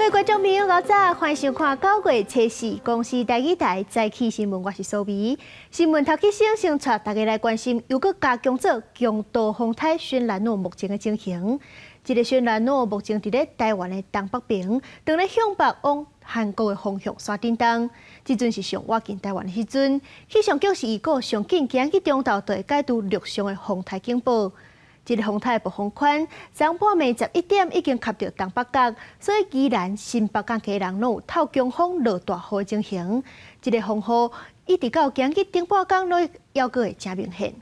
位观众朋友，早早欢迎收看9月初4公司第2台早起新闻，我是苏眉。新闻头起先带大家来关心，又搁加强做强度风台轩兰诺目前的情形。这个轩兰诺目前伫咧台湾的东北边，正咧向北往韩国的方向刷叮当。即阵是上挖进台湾的时阵，气象局是预估上紧今日中昼就会解除陆上的风台警报。这个风台暴风圈，昨半暝11点已经吸到东北角，所以宜兰、新北港基隆拢有透强风、落大雨的情形。这个风雨一直到今日顶半天都还阁会真明显。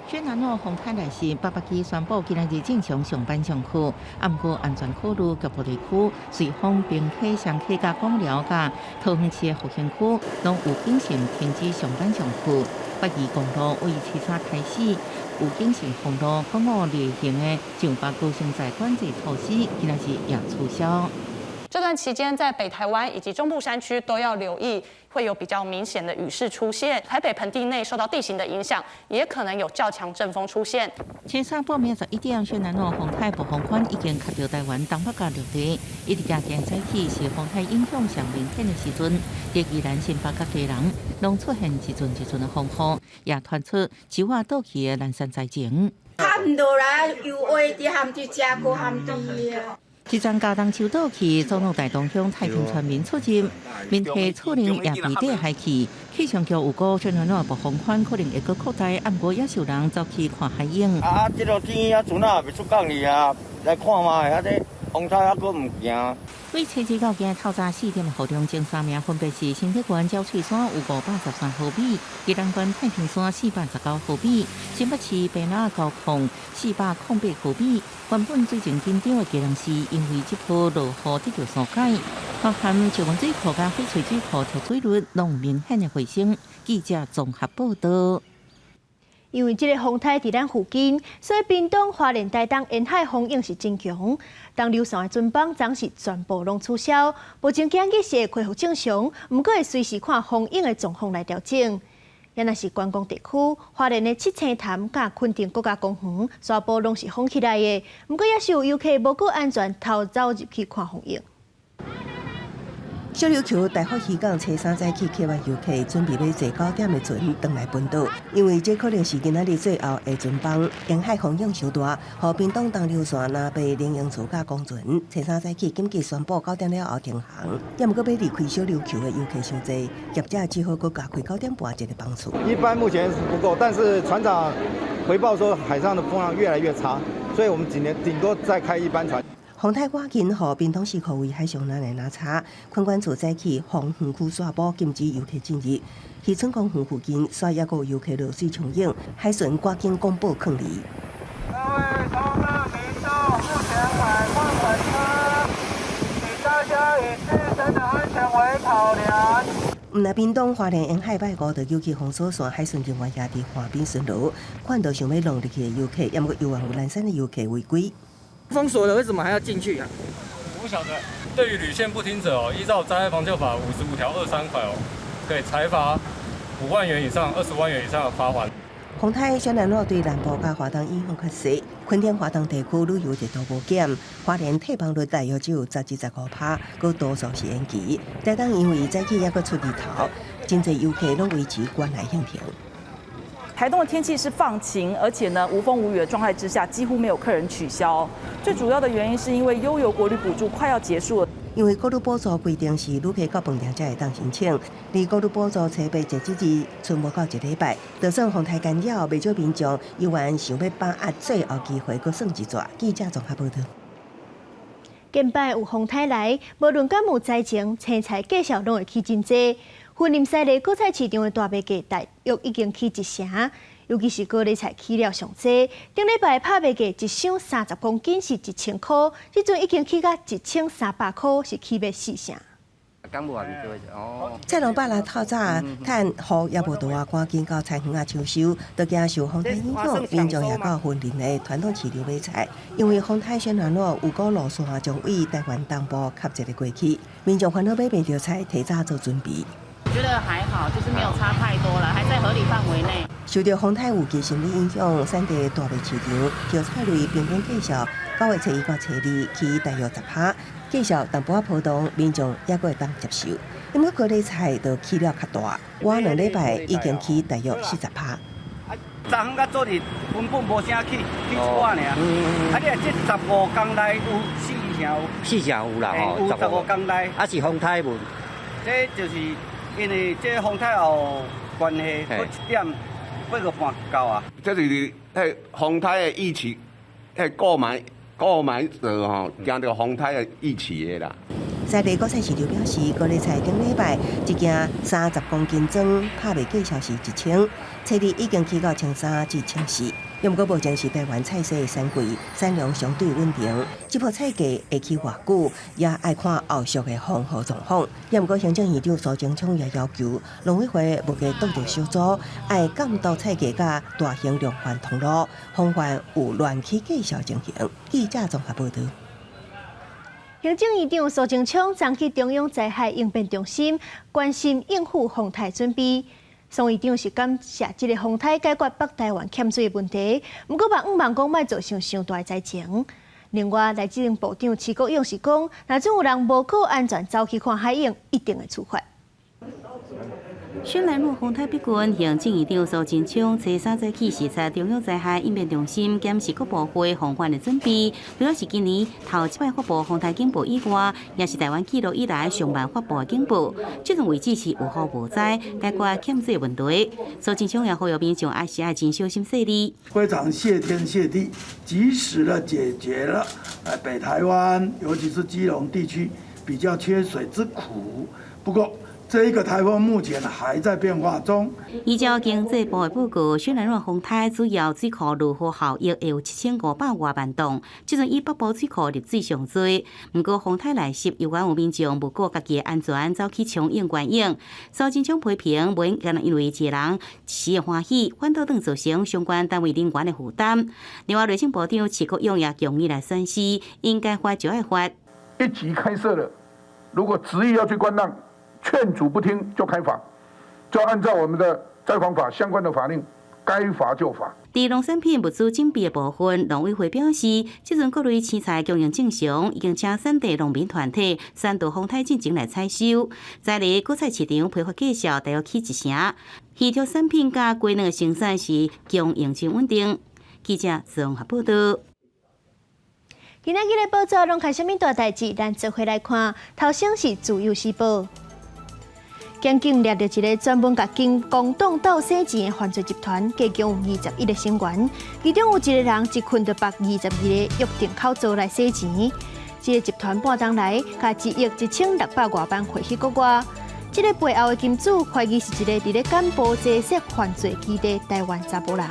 轩兰诺风台来袭，北北基宣布今日正常上班上课，不过安全考虑局部地区，随风并溪、双溪、甲广寮、甲桃园市的复兴区，拢有警讯停止上班上课。北宜公路为7月开始有警讯封路，公路列行的上北高雄在管制措施，今日是也取消。这段期间，在北台湾以及中部山区都要留意，会有比较明显的雨势出现。台北盆地内受到地形的影响，也可能有较强阵风出现。前3半暝11点，轩兰诺风台暴风圈已经吸到台湾东北角陆地，一直到今早起是风台影响上明显的时阵，在宜兰、新北角基隆拢出现一阵一阵的风雨，也传出树啊倒去的南山灾情。下唔落来，又话伫含住食过含住啊。一桩交通树倒去，遭到大东乡太平村民出入，民地厝林也被底海去。气象局有估轩兰诺暴风圈可能会阁扩大，暗过也有人走去看海影。这落天啊，船啊未出港去啊，来看嘛，啊这风台还阁唔行。为初2到今日透早4点的雨中前3名分别是新竹县鸟翠山有513毫米，宜兰县太平山419毫米，新北市白南高控408毫米。原本水情紧张的基隆市，因为这波落雨得到疏解，包含石门水库甲翡翠水库跳水率拢明显的回升。记者综合报道。因为这个风台伫咱附近，所以屏东、花莲、台东沿海风影是真强。当流线的阵风暂时全部拢取消，目前今日是会恢复正常，不过会随时看风影的状况来调整。也若是观光地区，花莲的七星潭、甲昆定国家公园全部拢是封起来的，不过也是有游客无顾安全偷走入去看风影。小琉球大福渔港初3早起客完游客准备要坐9点的船返来本岛，因为这可能是今仔日最后的船帮，沿海风影伤大，和屏东东流线南北联营厝甲公船初3早起紧急宣布9点了后停航，也毋过要离开小琉球的游客伤济，业者只好搁加开9点半这个班次。一般目前是不够，但是船长回报说海上的风浪越来越差，所以我们今年顶多再开1班船。风台赶紧和屏东市khu为海上南的拿叉，观光处早起红园区宣布禁止游客进入，渔村公园附近煞也有游客落水冲泳，海巡赶紧公布抗离。各位同乐民众，目前海况稳定，请大家以自身的安全为考量。那屏东花莲沿海拜5的尤其封锁线，海巡人员也伫岸边巡逻，看到想要弄入去的游客，也毋过游玩有南山的游客违规。封锁了，为什么还要进去啊？我不晓得。对于履线不听者哦，依照灾害防救法55条23款哦，可以裁罚5万元以上20万元以上的罚款。风台轩兰诺对南部甲华东影响较细，昆天华东地区旅游热度无减，花莲退房率大约只有10-15%，佮多数是延期。台东因为早起也佮出日头，真侪游客拢维持关来向停。台东的天气是放晴，而且呢无风无雨的状态之下，几乎没有客人取消。最主要的原因是因为悠游国旅补助快要结束了。因为国旅补助规定是旅客到饭店才会当申请，而国旅补助初备截止日剩无到1礼拜，就算风台干扰，未少民众依然想要把握最后机会，搁算一逝。记者综合报道。近摆有风台来，无论敢有灾情，青菜价格拢会起真济。云林西的果菜市场的大麦价大约已经起1成，尤其是高丽菜起了上济。顶礼拜拍麦价一箱30公斤是1000块，即阵已经起到1300块，是起要4成。菜农伯啦透早趁雨也无大啊，赶紧到菜园啊抢收，都惊受风台影响，民众也到云林的传统市场买菜。因为风台轩兰诺有股路线将为台湾东部吸一个过去，民众烦恼买袂到菜，提早做准备。我觉得还好，就是没有差太多了，还在合理范围内。受到风台有机心理影响，产地大麦市场，韭菜类平均计数9月初1到初2起大约10%，继续淡薄仔波动，民众也会当接受。因为高丽菜就起了较大，我2礼拜已经起大约40%。昨昏到昨日根本无啥起一寡尔。啊，你这15天内有4成有啦吼，15天内。啊是风台无？这就是因为这风台有关系，搁1点8个半到啊。这是迄风台的疫情，迄购买者吼，惊到风台的疫情的啦。在地果菜市场表示，高丽菜顶礼拜一件30公斤装，拍卖价是1000，菜地已经起到1300至1400。不过目前是台湾菜色的产季，产量相对稳定。这波菜价会起偌久，也爱看后续的风雨状况。不过行政院长苏贞昌也要求农委会目前当地小组爱监督菜价甲大型量贩通路，防范有乱起价销情形。记者综合报道。行政院长苏贞昌昨去中央灾害应变中心，关心应付风台准备。苏院长是感谢这个风台解决北台湾欠水的问题，不过嘛，望讲莫造成伤大的灾情。另外，内政部长徐国勇是讲，若总有人无顾安全走去看海影，一定会处罚。轩兰路风台逼近，行政院长苏贞昌初3早起视察中央灾害应变中心，检视各部会防范的准备。主要是今年头一摆发布风台警报以外，也是台湾记录以来上万发布的警报。这种位置是有雨无灾，解决欠水的问题。苏贞昌也呼吁民众爱真小心细腻。非常谢天谢地，及时的解决了北台湾，尤其是基隆地区比较缺水之苦。不过，这一个台风目前还在变化中。依照经济部的报告，轩兰湾风台主要水库入河效益会有7500多万吨，这阵以北部水库入水上多。不过风台来袭，有关有民众无顾家己的安全，走去冲应管用。苏贞昌批评，无应该因为一个人一时的欢喜，反倒当造成相关单位人员的负担。另外，内政部长徐国勇也强议来宣示，应该发就要发。一级开设了，如果执意要去关档，劝阻不听就开罚，就按照我们的灾防法相关的法令，该罚就罚。在农产品物资准备的部分，农委会表示，这阵各类青菜供应正常，已经请产地农民团体3度风台进前来采收。在地果菜市场批发价少大约起1成，鱼肉产品甲鸡卵的生产是供应真稳定。记者综合报道。今仔日的报纸拢看什么大代志？咱做回来看，头先是自由时报。警警抓到一个专门甲公党斗洗钱的犯罪集团，计共有21个成员，其中有一个人一困就绑22个约定口座来洗钱。这个集团半当来，甲1亿1600多万汇去国外。这个背后的金主，怀疑是一个伫咧柬埔寨设犯罪基地台湾查甫人。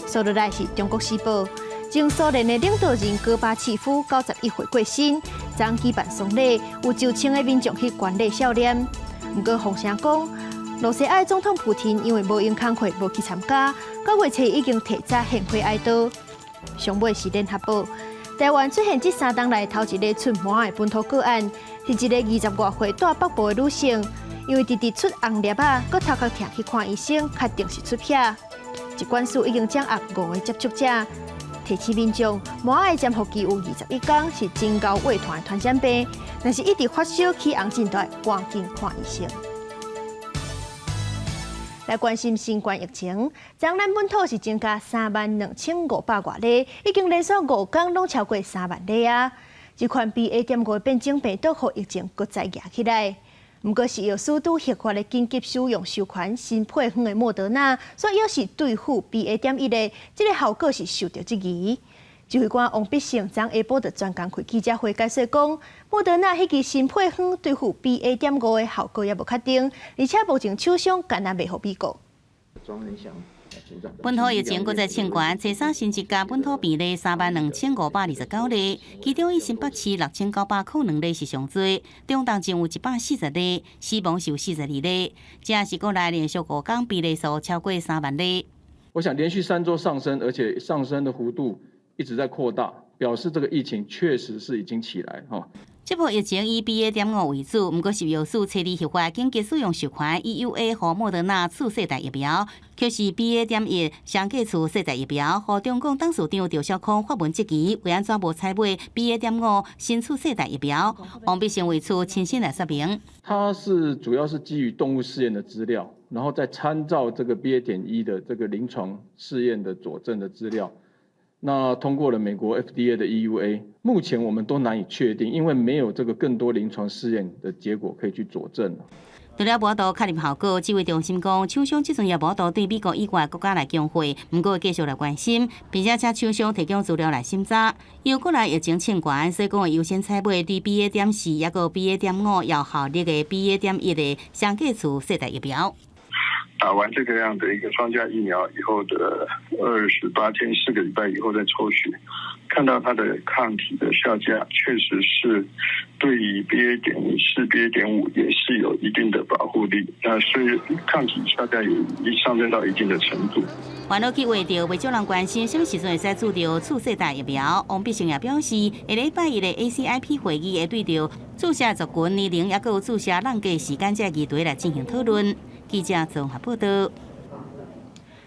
收落来是中国时报。前苏联的领导人戈巴契夫91岁过身，昨举办丧礼，有9,000个民众去观礼悼念。不过风声讲，罗西亚总统普京因为无用工课无去参加，9月初已经提早献花哀悼。上尾是联合报，台湾出现这3天来头一个出麻的本土个案，是一个20多岁住北部的女性，因为直直出红粒啊，佮头壳痛去看医生，确定是出血。疾管署已经掌握5个接触者。提醒民众，麻的潜伏期有21天，是真高胃团的传染病。若是一直发烧起红疹带，赶紧看医生。来关心新冠疫情，咱本土是增加32500多例，已经连续5天拢超过3万例啊！这款 BA.5 变种病毒和疫情搁再压起来。不过是由首都核发的紧急使用授权新配方的莫德纳，所以又是对付 BA.1的，这个效果是受到质疑。指挥官王必胜昨下晡就专工开记者会解释讲，莫德纳迄支新配方对付 BA.5的效果也无确定，而且目前厂商敢若未互美国。本土疫情搁再清悬，初3新增加本土病例32529例，其中以新北市6902例是上多，中东前有140例，死亡是有42例，这是国内连续5天病例数超过3万例。我想连续3周上升，而且上升的幅度一直在扩大，表示这个疫情确实是已经起来哈。这波疫情以 BA.5 为主，不过食药署初步核发紧急使用授权 EUA 和莫德纳次世代疫苗，却是 BA.1双价次世代疫苗，和中共董事长赵少康发文质疑，为安怎无采买 BA.5新次世代疫苗？王必胜为处亲身来说明。它主要是基于动物试验的资料，然后再参照这个 BA.1的这个临床试验的佐证的资料。那通过了美国 FDA 的 EUA， 目前我们都难以确定，因为没有这个更多临床试验的结果可以去佐证。除了报道确认效果，指挥中心讲，厂商即阵也报道对美国以外国家来供货，不过会继续来关心，并且请厂商提供资料来审查。又过来疫情清悬，所以讲会优先采买对 BA.4也个 BA.5有效力的 BA.1的双价次世代疫苗。打完这个样的一个双价疫苗以后的28天4个礼拜以后再抽血，看到它的抗体的下降，确实是对于 BA.4、BA.5也是有一定的保护力。那所以抗体下降也已上升到一定的程度。网络去话着，未少人关心什么时阵会使注到次世代疫苗。王必胜也表示，下礼拜一的 ACIP 会议会对着注射族群年龄，也有注射浪价时间这议题来进行讨论。记者综合报道。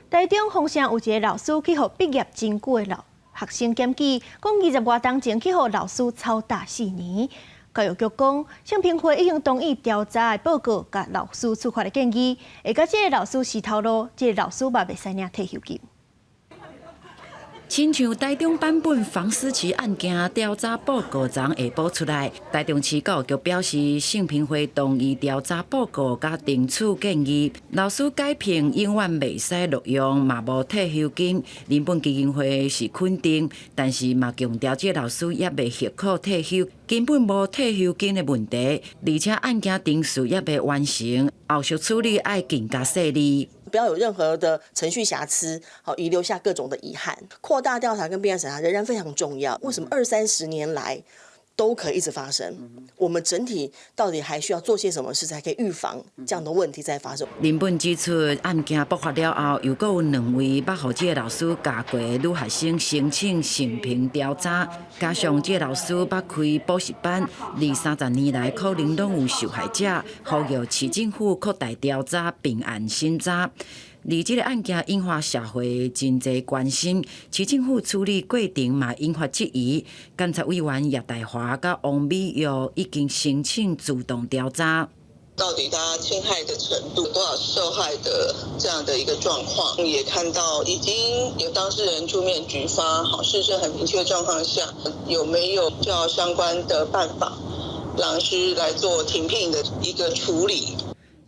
台中丰城有一个老师去互毕业真久的学生检举，讲20多年前去互老师操打4年。教育局讲，性平会已经同意调查的报告，甲老师处罚的建议，会甲这个老师洗头路，这个老师嘛袂使领退休金。亲像台中版本房思琪案件调查报告昨下晡出来，台中市教育局表示，性平会同意调查报告甲定处建议，老师改聘永远袂使录用，嘛无退休金。人本基金会是肯定，但是嘛强调这老师也未合可退休，根本无退休金的问题，而且案件定数也未完成，后续处理要更加细腻。不要有任何的程序瑕疵，好遗留下各种的遗憾。扩大调查跟备案审查仍然非常重要。为什么20-30年来都可以一直发生？我们整体到底还需要做些什么事，才可以预防这样的问题再发生？林本指出，案件爆发了后，又有2位捌互这老师教过的女学生申请性平调查，加上这老师捌开补习班，20-30年来可能拢有受害者，呼吁市政府扩大调查并案审查。而这个案件引发社会真侪关心，市政府处理过程嘛引发质疑。监察委员叶大华甲王美玉已经申请主动调查。到底他侵害的程度，多少受害的这样的一个状况，也看到已经有当事人出面举发，好事实很明确的状况下，有没有照相关的办法，老师来做停聘的一个处理。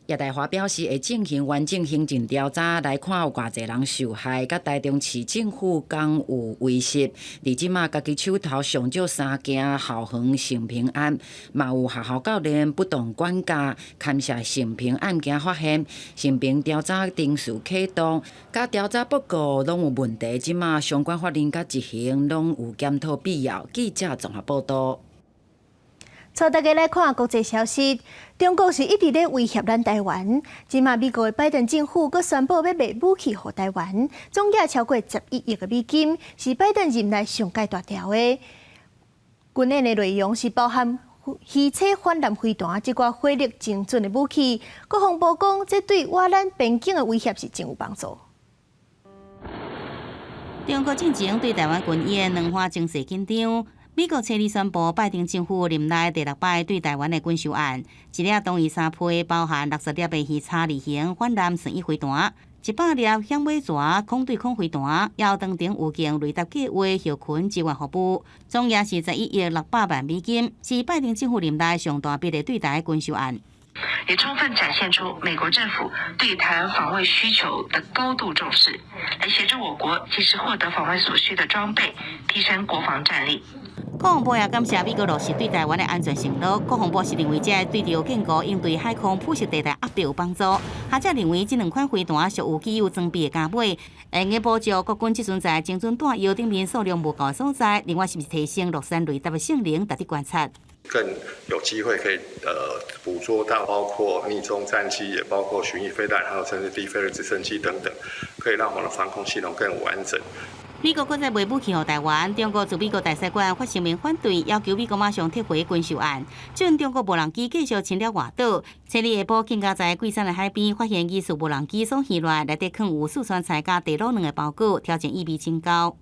叶大华表示，会进行完整行政调查，来看有偌济人受害，甲台中市政府敢有威胁。而即马家己手头上少3件校园性平案，嘛有学校教练不当管教、牵涉性平案件发现，性平调查定数启动，甲调查报告拢有问题。即马相关法令甲执行拢有检讨必要。记者综合报道。带大家来看国际消息，中国是一直在威胁咱台湾。即马美国的拜登政府阁宣布要卖武器给台湾，总价超过11亿的美金，是拜登任内上界大条的。军演的内容是包含鱼车反舰飞弹这挂火力精准的武器。国防部讲，这对瓦咱边境的威胁是真有帮助。中国进前对台湾军演两方情势紧张。美国初二宣布，拜登政府任内第6摆对台湾的军售案，一粒东移3批，包含60粒的鱼叉2型反舰旋翼飞弹，100粒响尾蛇空对空飞弹，也有长程预警雷达计划后勤支援服务，总额是11亿600万美金，是拜登政府任内上大笔的对台军售案。也充分展现出美国政府对台湾防卫需求的高度重视，来协助我国及时获得防卫所需的装备，提升国防战力。国防部也感谢美国落实对台湾的安全承诺。国防部是认为这对着建构应对海空铺设地带压迫有帮助。学者认为这2款飞弹属有具有装备的加倍，会用补助国军即阵在精准弹药顶面数量无够的所在。另外是不是提升陆山雷达的性能，值得观察。更有机会可以捕捉到包括逆中战机，也包括巡弋飞弹，还有甚至低飞的直升机等等，可以让我们的防空系统更完整。美国国在卖武器予台湾，中国驻美国大使馆发声明反对，要求美国马上撤回军售案。即阵中国无人机继续侵略外岛，星期下晡更加在桂山的海边发现疑似无人机送起来，内底藏有四川菜加地卤卵的包裹，条件意味真高。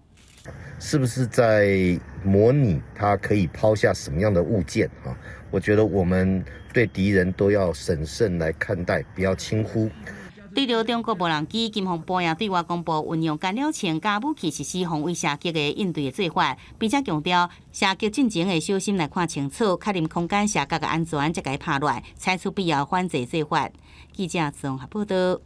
是不是在模拟它可以抛下什么样的物件啊？我觉得我们对敌人都要审慎来看待，不要轻忽。对着中国无人机，金防部也对外公布运用干扰枪加武器实施防卫射击的应对做法，并且强调射击进前会小心来看清楚，确认空间射击的安全，才该拍落，采取必要反制做法。记者综合报道。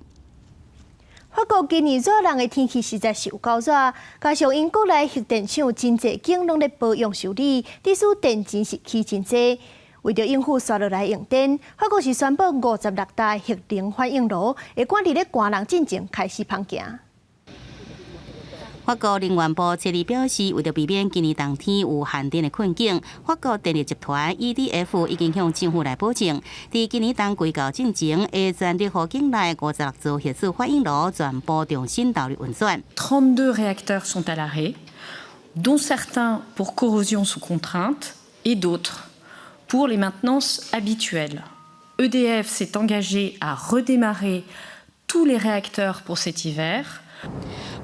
法国今年热人的天气实在是有够热，加上因国内核电厂真侪间拢咧保养修理，致使电钱是起真侪。为着应付刷落来用电，法国是宣布56台核能反应炉会赶伫咧寒人进前开始旁行。法国能源部七日表示，为着避免今年冬天有限电的困境，法国电力集团 EDF 已经向政府来保证，伫今年冬季到进前，会全力予境内56座核子反应炉全部重新投入运转。32 réacteurs sont à l'arrêt, dont certains pour corrosion sous contrainte et d'autres pour les maintenances habituelles. EDF s'est engagé à redémarrer tous les réacteurs pour cet hiver.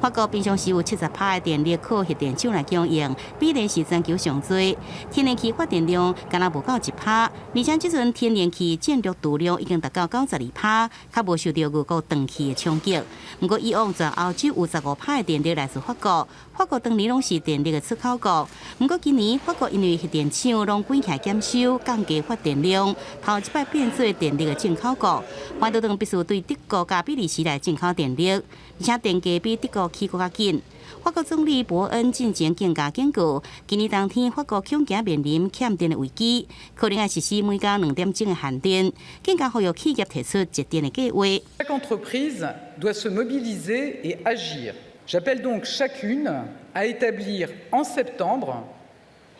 法国平常时有70%的电力靠核电厂来供应，比例是全球上最。天然气发电量敢若无到1%，而且即阵天然气建筑度量已经达到92%，较无受到俄国长期的冲击。不过以往全欧洲有15%的电力来自法国，法国当年拢是电力的出口国。不过今年法国因为核电厂拢关起来减收，降低发电量，头一摆变做电力的进口国。反倒当必须对德国加比利时来进口电力，而且电价比德国起更较紧。法国总理伯恩进前更加警告，今年冬天法国恐惊面临欠电的危机，可能要实施每天2点钟的限电，更加呼吁企业提出节电的计划。Chaque entreprise doit se mobiliser et agir. J'appelle donc chacune à établir en septembre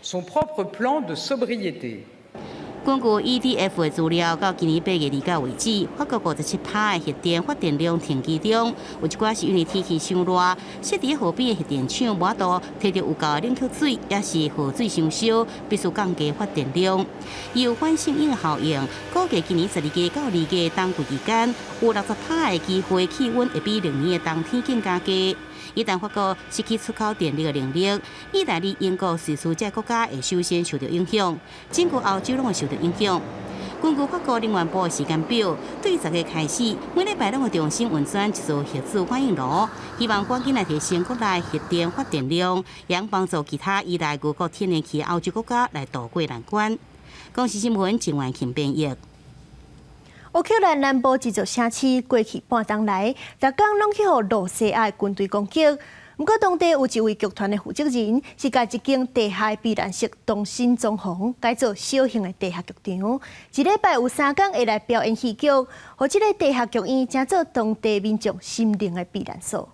son propre plan de sobriété. 根据 EDF 的资料，到今年8月2日为止，法国57%的核电发电量停机中，有一寡是因为天气伤热，设伫河边的核电厂无法度摕到有够的冷却水，也是河水伤少，必须降低发电量。伊有反声影的效应，估计今年12月到2月冬季期间，有60%的机会气温会比明年的冬天更加低。一旦法国失去出口电力的能力，意大利、英国、瑞士这国家会首先受到影响，整个欧洲拢会受到影响。根据法国能源部的时间表，对10月开始，每礼拜拢会重新运转一座核子反应炉，希望赶紧来提升国内核电发电量，也帮助其他依赖俄国天然气的欧洲国家来渡过难关。公视新闻郑婉琴编译。乌克兰南部一座城市过去半冬来，逐天拢去互罗西亚军队攻击。不过当地有一位剧团的负责人，是把一间地下避难室重新装潢，改做小型的地下剧场。一礼拜有3天会来表演戏剧，互这个地下剧院成做当地民众心灵的避难所。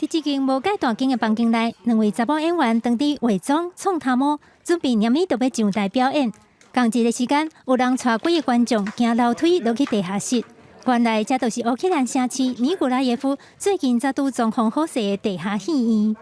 伫这间无介大间的房间内，2位查某演员当伫化妆、创头毛，准备念咪就要上台表演。同一个时间，有人带几个观众行楼梯落去地下室。原来这就是乌克兰城市尼古拉耶夫最近才拄装潢好势的地下戏院。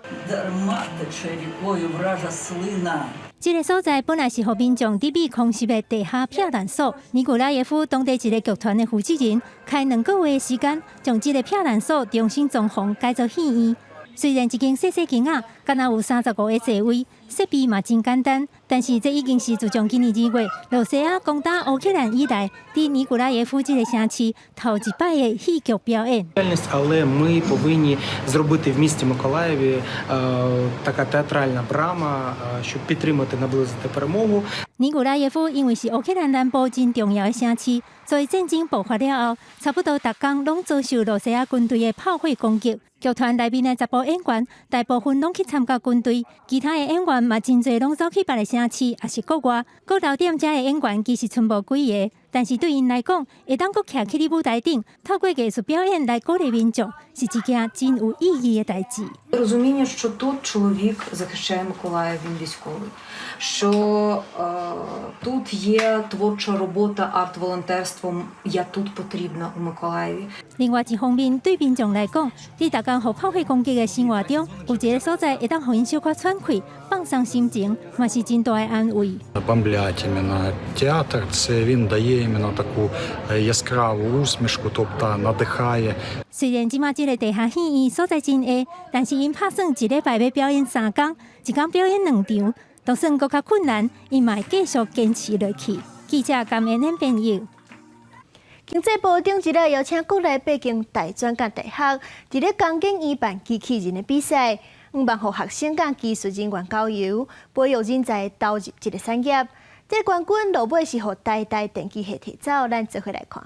这个所在本来是予民众伫避空袭的地下避难所。尼古拉耶夫当地一个剧团的负责人，开2个月的时间，将这个避难所重新装潢改造戏院。虽然一间小小间啊，敢若有35个座位，设备嘛真简单，但是这已经是自从今年2月，罗西亚攻打乌克兰以来，伫尼古拉耶夫这个城市头一摆的戏剧表演。Але ми повинні зробити в місті Миколаєві така театральна брама, щоб підтримати, наблизити перемогу. 尼古拉耶夫因为是乌克兰南部真重要的城市，所以战争爆发了后，差不多逐天拢遭受罗西亚军队的炮火攻击。剧团内面的10部演员，大部分拢去参加军队，其他的演员嘛真侪拢走去别个城市，也是国外。搁留点遮的演员其实剩无几个。但是对因来讲，会当阁徛起伫舞台顶，透过艺术表演来鼓励民众，是一件真有意义的代志。Розуміння, що тут чоловік захищає Миколаїв, він військовий, що тут є творча робота, арт-волонтерством, я тут потрібна у Миколаєві. 另外一方面，对民众来讲，伫逐工互炮火攻击的生活中，有一个所在会当互因小可喘气、放松心情，嘛是真大的安慰。Бомблять іменно театр, це він дає іменно таку яскраву усмішку, тобто надихає. 虽然即马即个地下戏院所在真下，但是因拍算一礼拜要表演3天，一天表演2场，就算搁较困难，伊嘛会继续坚持落去。记者感恩恁朋友。经济部顶一日邀请国内北京大专甲大学，伫咧钢筋院办机器人的比赛，5万互学生甲技術人員交流，培育人才投入這個產業。這冠軍落尾是互台大電機系摕走，咱做伙來看。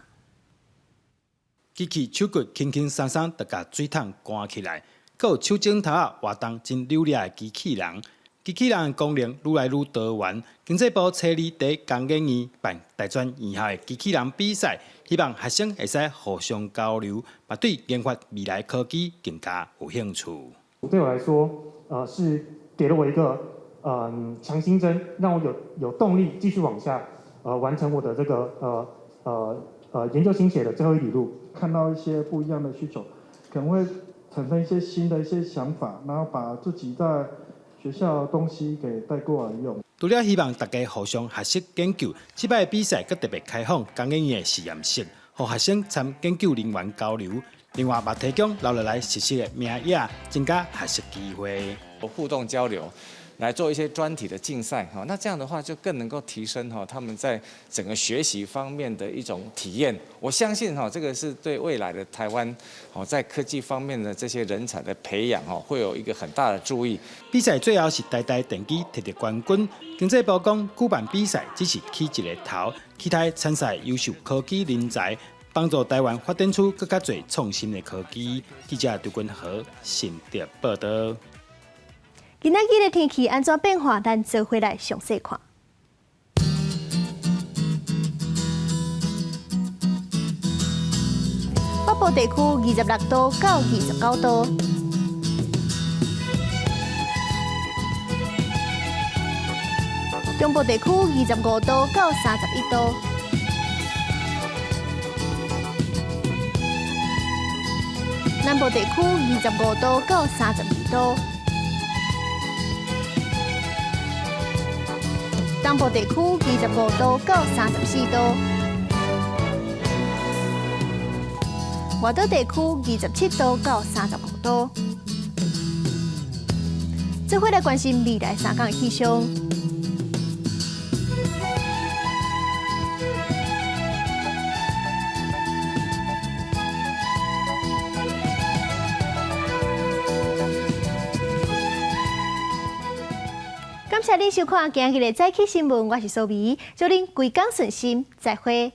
機器手骨輕輕鬆鬆，就甲水桶關起來，閣有手指頭啊活動真流利的機器人。機器人的功能愈來愈多元。經濟部設立在鋼筋院辦大專院校的機器人比賽，希望學生會使互相交流，嘛對研發未來科技更加有興趣。對我來說，是給了我一個強心針，讓我有動力繼續往下完成我的這個研究心血的最後一里路。看到一些不一樣的需求，可能會產生一些新的一些想法，然後把自己在學校的東西給帶過來用。除了希望大家互相學習研究，這擺比賽閣特別開放工研院的實驗室，讓學生參研究人員交流。另外，也提供留落來實習的名額，增加學習機會。互動交流，來做一些專題的競賽，那這樣的話就更能夠提升他們在整個學習方面的一種體驗。我相信這個是對未來的台灣在科技方面的這些人才的培養會有一個很大的注意。比賽最後是台大電機摕到冠軍。經濟部講，舉辦比賽只是起一個頭，期待參賽優秀科技人才，幫助台灣發展出更加多創新的科技。記者劉君和新竹報道。今仔日的天氣安怎變化？咱做回來詳細看。北部地區26度到29度，中部地區25度到31度，南部地區25度到32度。東部地區25度到34度，外島地區27度到35度。做伙來關心未來3天的氣象。感謝您收看今日的早起新聞，我是蘇眉，祝您規工順心，再會。